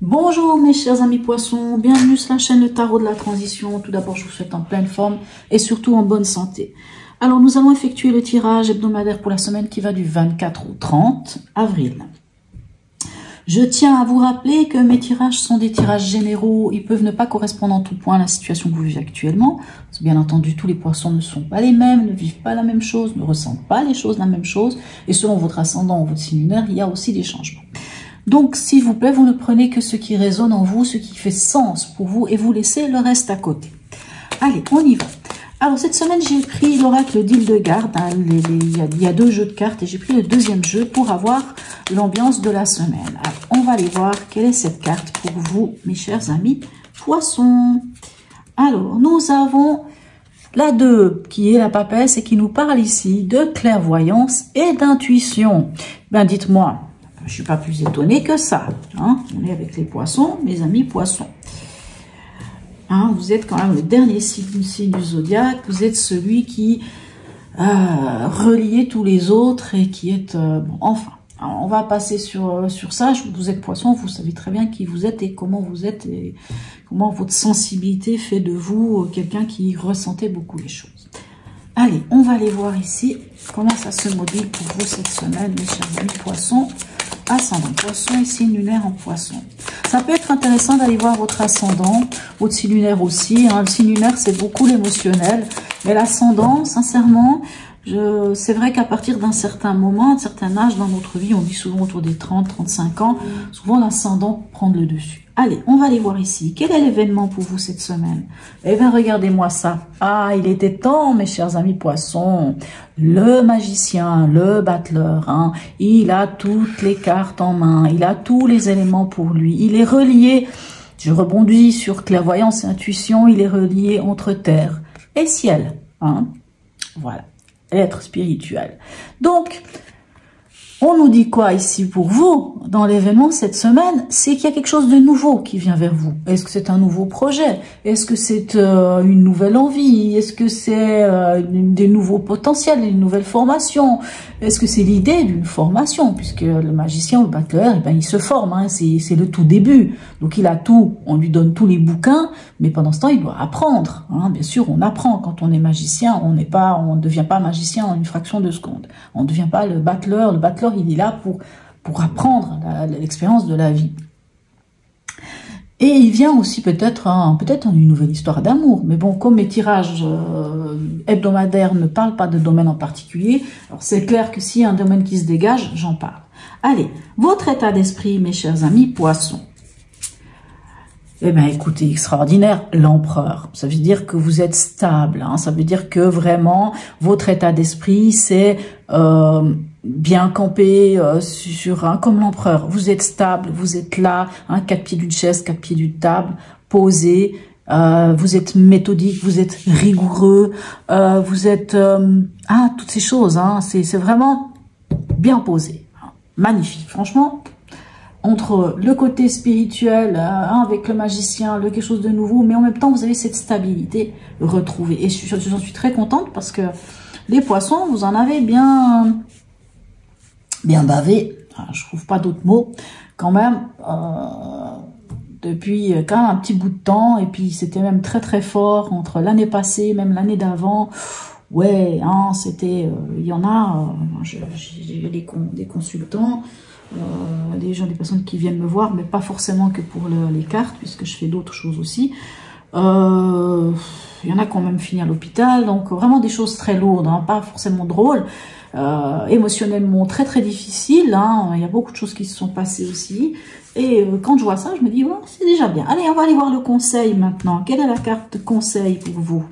Bonjour mes chers amis poissons, bienvenue sur la chaîne Le Tarot de la Transition. Tout d'abord, je vous souhaite en pleine forme et surtout en bonne santé. Alors, nous allons effectuer le tirage hebdomadaire pour la semaine qui va du 24 au 30 avril. Je tiens à vous rappeler que mes tirages sont des tirages généraux. Ils peuvent ne pas correspondre en tout point à la situation que vous vivez actuellement. Bien entendu, tous les poissons ne sont pas les mêmes, ne vivent pas la même chose, ne ressentent pas les choses la même chose. Et selon votre ascendant ou votre signe lunaire, il y a aussi des changements. Donc, s'il vous plaît, vous ne prenez que ce qui résonne en vous, ce qui fait sens pour vous, et vous laissez le reste à côté. Allez, on y va. Alors, cette semaine, j'ai pris l'oracle d'Hildegarde. Il y a deux jeux de cartes, et j'ai pris le deuxième jeu pour avoir l'ambiance de la semaine. Alors, on va aller voir quelle est cette carte pour vous, mes chers amis poissons. Alors, nous avons la 2, qui est la papesse, et qui nous parle ici de clairvoyance et d'intuition. Ben, dites-moi, je suis pas plus étonnée que ça. Hein. On est avec les poissons, mes amis poissons. Hein, vous êtes quand même le dernier signe du zodiaque. Vous êtes celui qui relie tous les autres et qui est... bon, enfin, alors on va passer sur ça. Vous êtes poisson, vous savez très bien qui vous êtes et comment vous êtes et comment votre sensibilité fait de vous quelqu'un qui ressentait beaucoup les choses. Allez, on va aller voir ici comment ça se module pour vous cette semaine, mes chers amis poissons. Ascendant poisson et signe lunaire en poisson. Ça peut être intéressant d'aller voir votre ascendant, votre signe lunaire aussi. Hein. Le signe lunaire, c'est beaucoup l'émotionnel. Mais l'ascendant, sincèrement, c'est vrai qu'à partir d'un certain moment, d'un certain âge dans notre vie, on dit souvent autour des 30-35 ans, souvent l'ascendant prend le dessus. Allez, on va aller voir ici. Quel est l'événement pour vous cette semaine? Eh bien, regardez-moi ça. Ah, il était temps, mes chers amis poissons. Le magicien, le battleur, hein, il a toutes les cartes en main. Il a tous les éléments pour lui. Il est relié, je rebondis sur clairvoyance et intuition, il est relié entre terre et ciel. Hein. Voilà, être spirituel. Donc, on nous dit quoi ici pour vous, dans l'événement cette semaine? C'est qu'il y a quelque chose de nouveau qui vient vers vous. Est-ce que c'est un nouveau projet? Est-ce que c'est une nouvelle envie? Est-ce que c'est des nouveaux potentiels, une nouvelle formation? Est-ce que c'est l'idée d'une formation? Puisque le magicien ou le battleur, eh ben, il se forme, hein, c'est le tout début. Donc il a tout, on lui donne tous les bouquins, mais pendant ce temps, il doit apprendre. Hein. Bien sûr, on apprend quand on est magicien, on ne devient pas magicien en une fraction de seconde. On ne devient pas le battleur. Le battleur, il est là pour apprendre l'expérience de la vie. Et il vient aussi peut-être une nouvelle histoire d'amour. Mais bon, comme mes tirages hebdomadaires ne parlent pas de domaine en particulier, alors c'est clair que s'il y a un domaine qui se dégage, j'en parle. Allez, votre état d'esprit, mes chers amis poissons. Eh bien, écoutez, extraordinaire, l'empereur. Ça veut dire que vous êtes stable. Hein, ça veut dire que vraiment, votre état d'esprit, c'est bien campé comme l'empereur. Vous êtes stable, vous êtes là, hein, 4 pieds d'une chaise, 4 pieds d'une table, posé. Vous êtes méthodique, vous êtes rigoureux, vous êtes... toutes ces choses, hein, c'est vraiment bien posé. Hein, magnifique, franchement. Entre le côté spirituel, avec le magicien, quelque chose de nouveau, mais en même temps, vous avez cette stabilité retrouvée. Et j'en suis très contente parce que les poissons, vous en avez bien bavé. Je trouve pas d'autres mots. Quand même, depuis quand même un petit bout de temps, et puis c'était même très très fort entre l'année passée, même l'année d'avant. Ouais, hein, c'était, il y en a, j'ai des consultants, des personnes qui viennent me voir, mais pas forcément que pour les cartes, puisque je fais d'autres choses aussi. Il y en a quand même fini à l'hôpital, donc vraiment des choses très lourdes, hein, pas forcément drôles, émotionnellement très très difficiles. Hein, il y a beaucoup de choses qui se sont passées aussi. Et quand je vois ça, je me dis, ouais, c'est déjà bien. Allez, on va aller voir le conseil maintenant. Quelle est la carte conseil pour vous?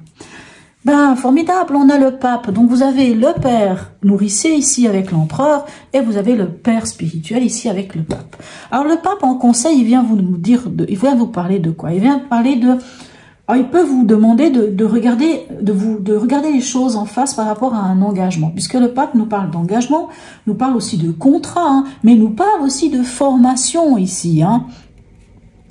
Ben, formidable, on a le pape. Donc, vous avez le père nourricier ici avec l'empereur et vous avez le père spirituel ici avec le pape. Alors, le pape en conseil, il vient vous dire, il vient vous parler de quoi? Il vient parler de... Alors, il peut vous demander de regarder les choses en face par rapport à un engagement. Puisque le pape nous parle d'engagement, nous parle aussi de contrat, hein, mais nous parle aussi de formation ici, hein.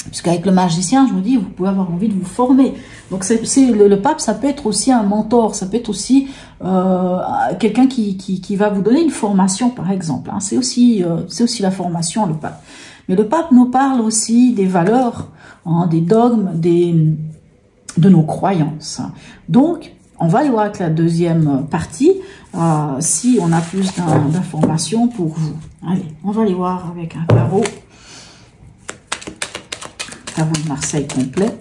Puisqu'avec le magicien, je vous dis, vous pouvez avoir envie de vous former. Donc le pape, ça peut être aussi un mentor, ça peut être aussi quelqu'un qui va vous donner une formation, par exemple. Hein. C'est aussi la formation, le pape. Mais le pape nous parle aussi des valeurs, hein, des dogmes, de nos croyances. Donc, on va aller voir avec la deuxième partie, si on a plus d'informations pour vous. Allez, on va aller voir avec un tarot. Tarot de Marseille complet.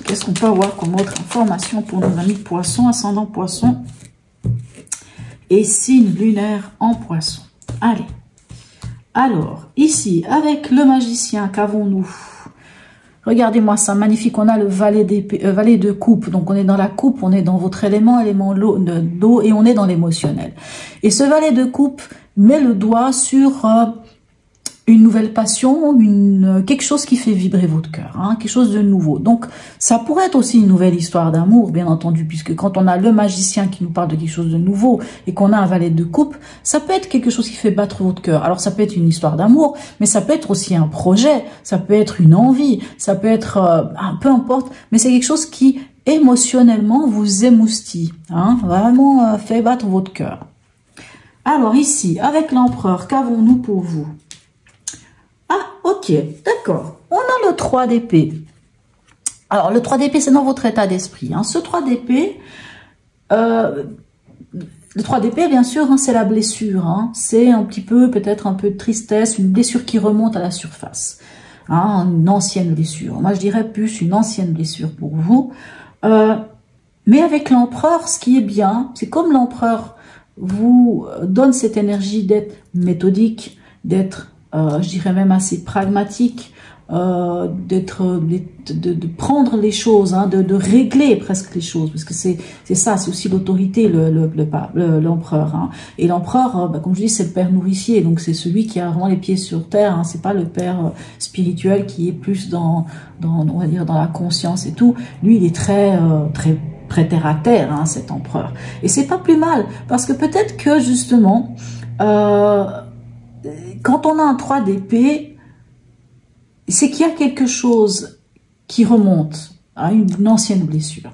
Qu'est-ce qu'on peut avoir comme autre information pour nos amis poissons, ascendant poisson et signe lunaire en poisson. Allez. Alors, ici, avec le magicien, qu'avons-nous? Regardez-moi ça, magnifique. On a le valet de coupe. Donc, on est dans la coupe, on est dans votre élément d'eau, et on est dans l'émotionnel. Et ce valet de coupe met le doigt sur une nouvelle passion, quelque chose qui fait vibrer votre cœur, hein, quelque chose de nouveau. Donc, ça pourrait être aussi une nouvelle histoire d'amour, bien entendu, puisque quand on a le magicien qui nous parle de quelque chose de nouveau et qu'on a un valet de coupe, ça peut être quelque chose qui fait battre votre cœur. Alors, ça peut être une histoire d'amour, mais ça peut être aussi un projet, ça peut être une envie, ça peut être, peu importe, mais c'est quelque chose qui, émotionnellement, vous émoustille, hein, vraiment fait battre votre cœur. Alors, ici, avec l'empereur, qu'avons-nous pour vous? Ah, ok, d'accord. On a le 3 d'épée. Alors, le 3 d'épée, c'est dans votre état d'esprit. Hein. Ce 3 d'épée, le 3 d'épée, bien sûr, hein, c'est la blessure. Hein. C'est un petit peu, peut-être un peu de tristesse, une blessure qui remonte à la surface. Hein, une ancienne blessure. Moi, je dirais plus une ancienne blessure pour vous. Mais avec l'empereur, ce qui est bien, c'est comme l'empereur vous donne cette énergie d'être méthodique, d'être je dirais même assez pragmatique, de prendre les choses, hein, de régler presque les choses, parce que c'est ça, c'est aussi l'autorité, l'empereur. Hein. Et l'empereur, comme je dis, c'est le père nourricier, donc c'est celui qui a vraiment les pieds sur terre. Hein. C'est pas le père spirituel qui est plus on va dire, dans la conscience et tout. Lui, il est très terre à terre, hein, cet empereur. Et c'est pas plus mal, parce que peut-être que justement, quand on a un 3 d'épée, c'est qu'il y a quelque chose qui remonte à une ancienne blessure.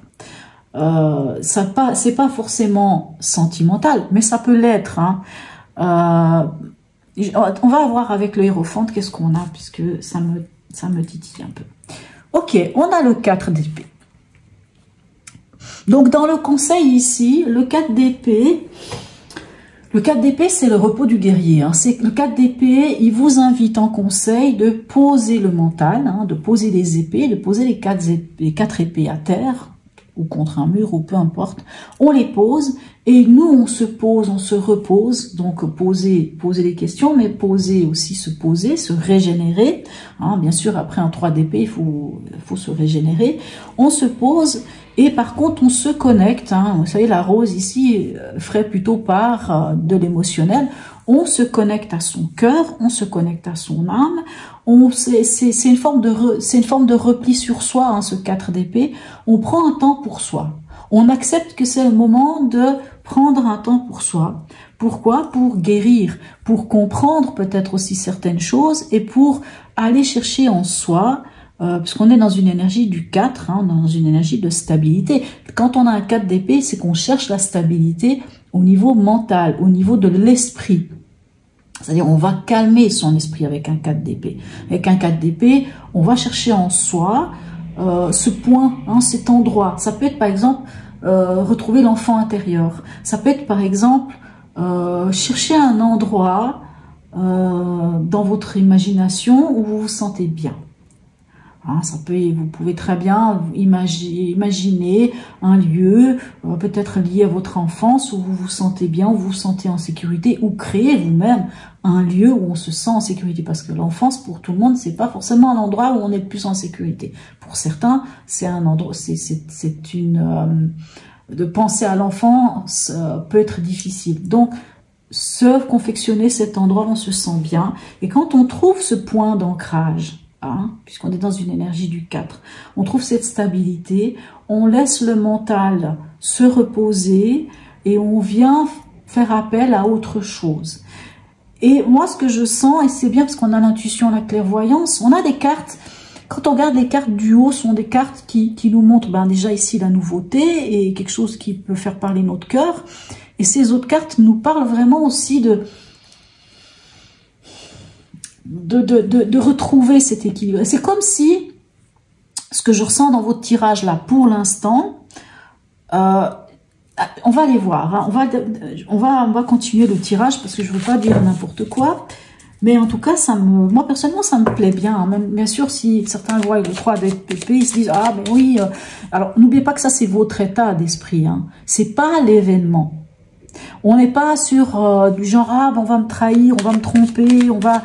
C'est pas forcément sentimental, mais ça peut l'être. Hein. On va voir avec le Hiérophante qu'est-ce qu'on a, puisque ça me titille un peu. Ok, on a le 4 d'épée. Donc dans le conseil ici, le 4 d'épée... Le 4 d'épée, c'est le repos du guerrier. Hein. Le 4 d'épée, il vous invite en conseil de poser le mental, hein, de poser les épées, de poser les 4 épées à terre, ou contre un mur, ou peu importe. On les pose, et nous, on se pose, on se repose. Donc, poser les questions, mais poser aussi se poser, se régénérer. Hein. Bien sûr, après un 3 d'épée, il faut se régénérer. On se pose, et par contre, on se connecte. Hein. Vous savez, la rose ici ferait plutôt part de l'émotionnel. On se connecte à son cœur, on se connecte à son âme. C'est une forme de repli sur soi, hein, ce 4 d'épée. On prend un temps pour soi. On accepte que c'est le moment de prendre un temps pour soi. Pourquoi? Pour guérir, pour comprendre peut-être aussi certaines choses et pour aller chercher en soi, puisqu'on est dans une énergie du 4, hein, dans une énergie de stabilité. Quand on a un 4 d'épée, c'est qu'on cherche la stabilité au niveau mental, au niveau de l'esprit. C'est-à-dire, on va calmer son esprit avec un 4 d'épée. Avec un 4 d'épée, on va chercher en soi ce point, hein, cet endroit. Ça peut être, par exemple, retrouver l'enfant intérieur. Ça peut être, par exemple, chercher un endroit dans votre imagination où vous vous sentez bien. Hein, vous pouvez très bien imaginer un lieu, peut-être lié à votre enfance, où vous vous sentez bien, où vous vous sentez en sécurité, ou créer vous-même un lieu où on se sent en sécurité. Parce que l'enfance, pour tout le monde, c'est pas forcément un endroit où on est le plus en sécurité. Pour certains, c'est un endroit, de penser à l'enfance peut être difficile. Donc, se confectionner cet endroit où on se sent bien. Et quand on trouve ce point d'ancrage, hein, puisqu'on est dans une énergie du 4, on trouve cette stabilité, on laisse le mental se reposer et on vient faire appel à autre chose. Et moi, ce que je sens, et c'est bien parce qu'on a l'intuition, la clairvoyance, on a des cartes Quand on regarde les cartes du haut, sont des cartes qui nous montrent déjà ici la nouveauté et quelque chose qui peut faire parler notre cœur. Et ces autres cartes nous parlent vraiment aussi de retrouver cet équilibre. C'est comme si, ce que je ressens dans votre tirage là pour l'instant, on va aller voir, hein. on va continuer le tirage parce que je ne veux pas dire n'importe quoi. Mais en tout cas, moi personnellement, ça me plaît bien. Hein. Même, bien sûr, si certains voient le 3 d'épée, ils se disent, ah mais oui. Alors, n'oubliez pas que ça, c'est votre état d'esprit. Hein. C'est pas l'événement. On n'est pas sur du genre, ah, on va me trahir, on va me tromper, on va...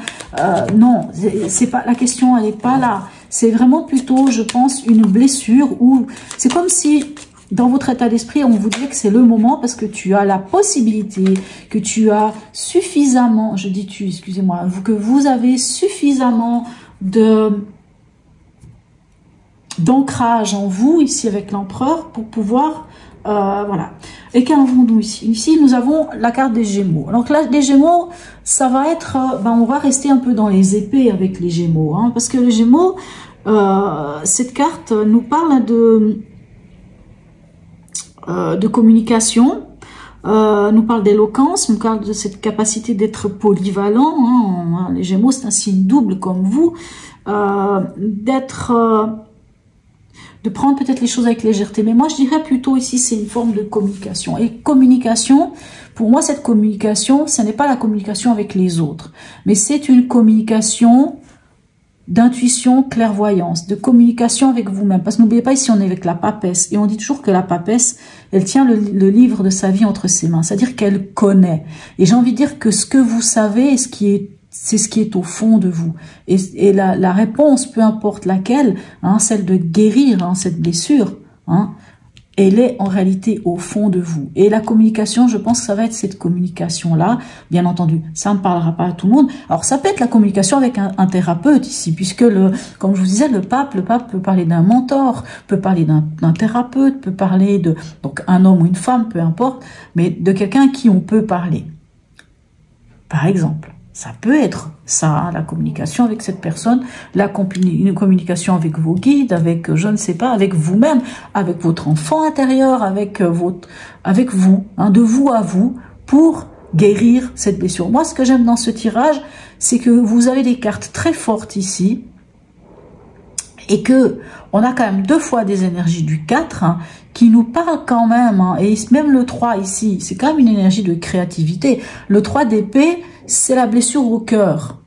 non, c'est pas, la question, elle n'est pas là. C'est vraiment plutôt, je pense, une blessure où c'est comme si... Dans votre état d'esprit, on vous dirait que c'est le moment parce que tu as la possibilité, que tu as suffisamment, je dis tu, excusez-moi, que vous avez suffisamment d'ancrage en vous, ici avec l'empereur, pour pouvoir, voilà. Et qu'avons-nous ici? Ici, nous avons la carte des Gémeaux. Donc là, les Gémeaux, ça va être, on va rester un peu dans les épées avec les Gémeaux, hein, parce que les Gémeaux, cette carte nous parle de communication, nous parle d'éloquence, nous parle de cette capacité d'être polyvalent. Hein, les Gémeaux, c'est un signe double comme vous, de prendre peut-être les choses avec légèreté. Mais moi, je dirais plutôt ici, c'est une forme de communication. Et communication, pour moi, cette communication, ce n'est pas la communication avec les autres, mais c'est une communication d'intuition, clairvoyance, de communication avec vous-même. Parce que n'oubliez pas, ici on est avec la papesse. Et on dit toujours que la papesse, elle tient le livre de sa vie entre ses mains. C'est-à-dire qu'elle connaît. Et j'ai envie de dire que ce que vous savez, c'est ce qui est au fond de vous. Et la réponse, peu importe laquelle, hein, celle de guérir hein, cette blessure, hein, elle est en réalité au fond de vous. Et la communication, je pense que ça va être cette communication-là. Bien entendu, ça ne parlera pas à tout le monde. Alors, ça peut être la communication avec un thérapeute ici, puisque, comme je vous disais, le pape peut parler d'un mentor, peut parler d'un thérapeute, peut parler donc un homme ou une femme, peu importe, mais de quelqu'un à qui on peut parler. Par exemple. Ça peut être ça, la communication avec cette personne, une communication avec vos guides, avec, je ne sais pas, avec vous-même, avec votre enfant intérieur, avec vous, hein, de vous à vous, pour guérir cette blessure. Moi, ce que j'aime dans ce tirage, c'est que vous avez des cartes très fortes ici, et que on a quand même 2 fois des énergies du 4, hein, qui nous parlent quand même, hein, et même le 3 ici, c'est quand même une énergie de créativité. Le 3 d'épée, c'est la blessure au cœur.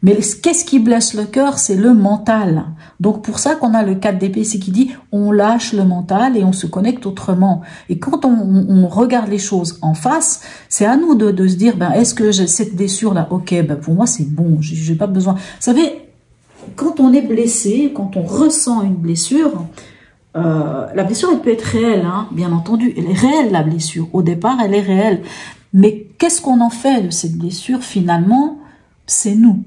Mais qu'est-ce qui blesse le cœur? C'est le mental. Donc pour ça qu'on a le 4 d'épée, c'est qui dit on lâche le mental et on se connecte autrement. Et quand on regarde les choses en face, c'est à nous de se dire, est-ce que j'ai cette blessure-là? Ok, pour moi c'est bon, j'ai pas besoin. Vous savez, quand on est blessé, quand on ressent une blessure, la blessure elle peut être réelle, hein, bien entendu. Elle est réelle la blessure. Au départ, elle est réelle. Mais qu'est-ce qu'on en fait de cette blessure finalement? C'est nous.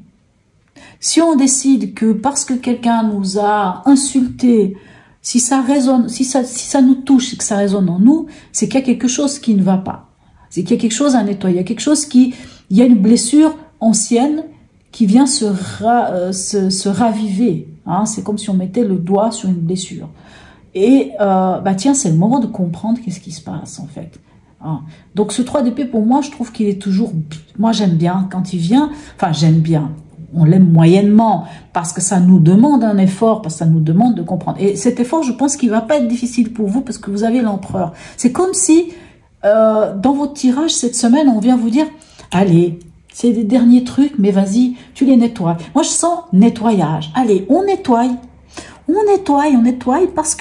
Si on décide que parce que quelqu'un nous a insulté, si ça résonne, si ça nous touche et que ça résonne en nous, c'est qu'il y a quelque chose qui ne va pas. C'est qu'il y a quelque chose à nettoyer. Il y a quelque chose il y a une blessure ancienne qui vient se raviver. Hein. C'est comme si on mettait le doigt sur une blessure. Et tiens, c'est le moment de comprendre qu'est-ce qui se passe en fait. Ah. Donc ce 3 d'épée, pour moi, je trouve qu'il est toujours... Moi, j'aime bien quand il vient. Enfin, j'aime bien. On l'aime moyennement parce que ça nous demande un effort, parce que ça nous demande de comprendre. Et cet effort, je pense qu'il ne va pas être difficile pour vous parce que vous avez l'empereur. C'est comme si, dans votre tirage cette semaine, on vient vous dire, allez, c'est des derniers trucs, mais vas-y, tu les nettoies. Moi, je sens nettoyage. Allez, on nettoie. On nettoie parce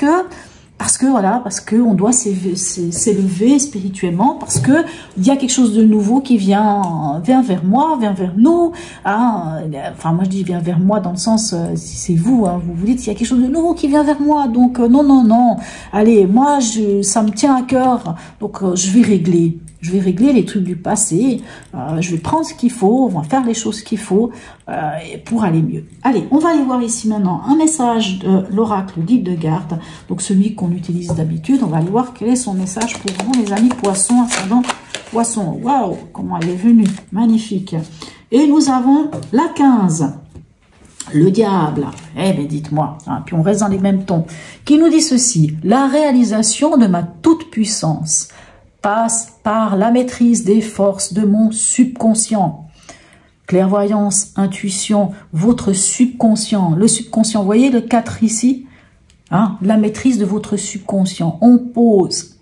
que on doit s'élever spirituellement, parce que il y a quelque chose de nouveau qui vient vers moi, vient vers nous. Hein. Enfin, moi je dis vient vers moi dans le sens, si c'est vous, hein, vous vous dites il y a quelque chose de nouveau qui vient vers moi. Donc non. Allez, moi ça me tient à cœur, donc je vais régler. Je vais régler les trucs du passé, je vais prendre ce qu'il faut, on va faire les choses qu'il faut pour aller mieux. Allez, on va aller voir ici maintenant un message de l'oracle guide de garde, donc celui qu'on utilise d'habitude. On va aller voir quel est son message pour vous, les amis poissons, ascendant poisson. Waouh, comment elle est venue, magnifique. Et nous avons la 15. Le diable, eh bien dites-moi, hein, puis on reste dans les mêmes tons, qui nous dit ceci: la réalisation de ma toute-puissance passe par la maîtrise des forces de mon subconscient. Clairvoyance, intuition, votre subconscient. Le subconscient, vous voyez le 4 ici, hein, la maîtrise de votre subconscient. On pose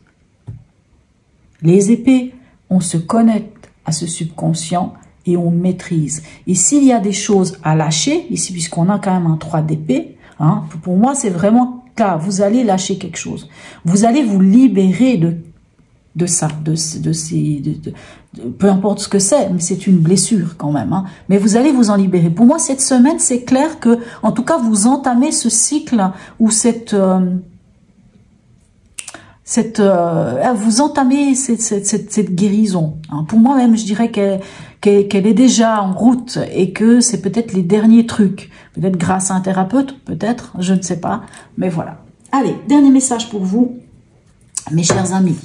les épées, on se connecte à ce subconscient et on maîtrise. Et s'il y a des choses à lâcher, ici, puisqu'on a quand même un 3 d'épée, hein, pour moi, c'est vraiment là, vous allez lâcher quelque chose. Vous allez vous libérer de ça, peu importe ce que c'est, mais c'est une blessure quand même. Hein, mais vous allez vous en libérer. Pour moi, cette semaine, c'est clair que, en tout cas, vous entamez ce cycle ou vous entamez cette guérison. Hein. Pour moi même, je dirais qu'elle est déjà en route et que c'est peut-être les derniers trucs. Peut-être grâce à un thérapeute, peut-être, je ne sais pas. Mais voilà. Allez, dernier message pour vous, mes chers amis.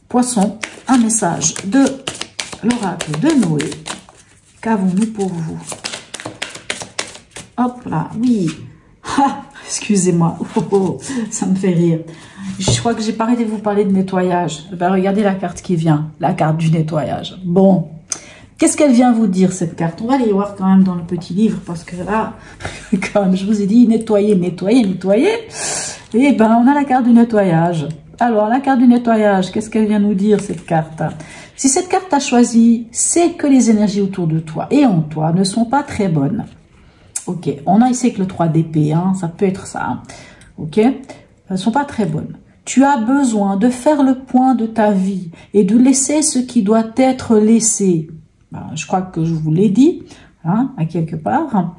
Poisson, un message de l'oracle de Noé. Qu'avons-nous pour vous? Hop là, oui. Ah, excusez-moi, ça me fait rire. Je crois que j'ai pas arrêté de vous parler de nettoyage. Ben, regardez la carte qui vient, la carte du nettoyage. Bon, qu'est-ce qu'elle vient vous dire, cette carte? On va aller voir quand même dans le petit livre, parce que là, comme je vous ai dit, nettoyer, nettoyer, nettoyer. Et ben, on a la carte du nettoyage. Alors, la carte du nettoyage, qu'est-ce qu'elle vient nous dire, cette carte? Si cette carte t'a choisi, c'est que les énergies autour de toi et en toi ne sont pas très bonnes. Ok, on a ici avec le 3 d'épée, hein, ça peut être ça. Hein. Ok, elles ne sont pas très bonnes. Tu as besoin de faire le point de ta vie et de laisser ce qui doit être laissé. Ben, je crois que je vous l'ai dit, hein, à quelque part.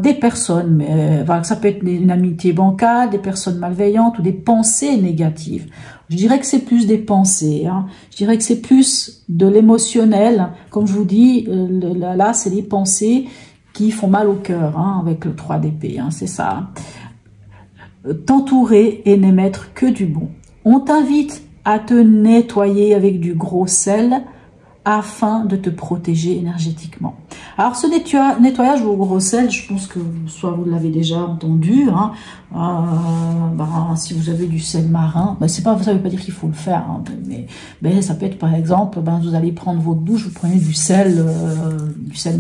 Des personnes, mais ça peut être une amitié bancale, des personnes malveillantes ou des pensées négatives. Je dirais que c'est plus des pensées, hein. Je dirais que c'est plus de l'émotionnel. Comme je vous dis, là c'est les pensées qui font mal au cœur, hein, avec le 3 d'épée, hein, c'est ça. T'entourer et n'émettre que du bon. On t'invite à te nettoyer avec du gros sel afin de te protéger énergétiquement. Alors ce nettoyage au gros sel, je pense que soit vous l'avez déjà entendu, hein, si vous avez du sel marin, ben c'est pas, ça veut pas dire qu'il faut le faire, hein, mais ça peut être par exemple, vous allez prendre votre douche, vous prenez du sel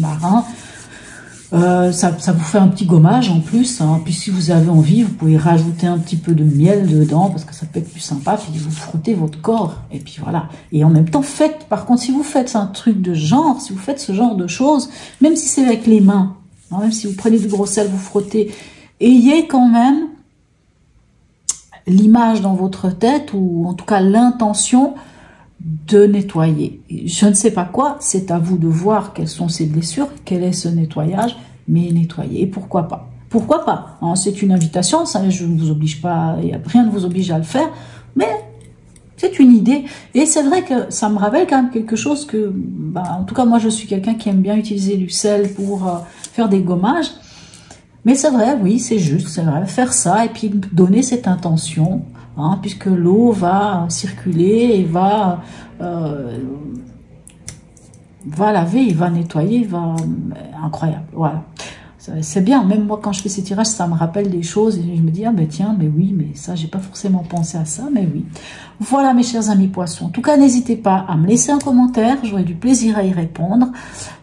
marin. Ça vous fait un petit gommage en plus, hein. Puis si vous avez envie, vous pouvez rajouter un petit peu de miel dedans, parce que ça peut être plus sympa, puis vous frottez votre corps, et puis voilà. Et en même temps, par contre, si vous faites un truc de genre, si vous faites ce genre de choses, même si c'est avec les mains, hein, même si vous prenez du gros sel, vous frottez, ayez quand même l'image dans votre tête, ou en tout cas l'intention de nettoyer. Je ne sais pas quoi, c'est à vous de voir quelles sont ces blessures, quel est ce nettoyage, mais nettoyer. Et pourquoi pas? Pourquoi pas, hein, c'est une invitation, ça, je ne vous oblige pas, rien ne vous oblige à le faire, mais c'est une idée. Et c'est vrai que ça me rappelle quand même quelque chose que, en tout cas moi je suis quelqu'un qui aime bien utiliser du sel pour faire des gommages. Mais c'est vrai, oui, c'est juste, c'est vrai, faire ça et puis donner cette intention, hein, puisque l'eau va circuler et va laver, il va nettoyer, incroyable, voilà. C'est bien, même moi quand je fais ces tirages, ça me rappelle des choses et je me dis, ah ben tiens, mais oui, mais ça, j'ai pas forcément pensé à ça, mais oui. Voilà mes chers amis poissons. En tout cas, n'hésitez pas à me laisser un commentaire, j'aurai du plaisir à y répondre.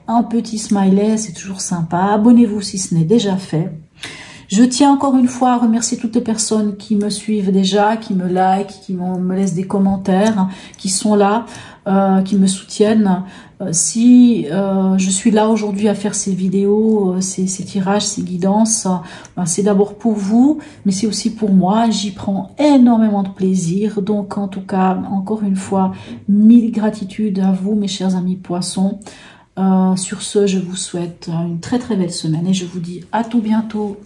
Un petit smiley, c'est toujours sympa. Abonnez-vous si ce n'est déjà fait. Je tiens encore une fois à remercier toutes les personnes qui me suivent déjà, qui me like, qui me laissent des commentaires, qui sont là, qui me soutiennent. Si je suis là aujourd'hui à faire ces vidéos, ces tirages, ces guidances, c'est d'abord pour vous, mais c'est aussi pour moi. J'y prends énormément de plaisir. Donc en tout cas, encore une fois, mille gratitudes à vous, mes chers amis poissons. Sur ce, je vous souhaite une très très belle semaine et je vous dis à tout bientôt.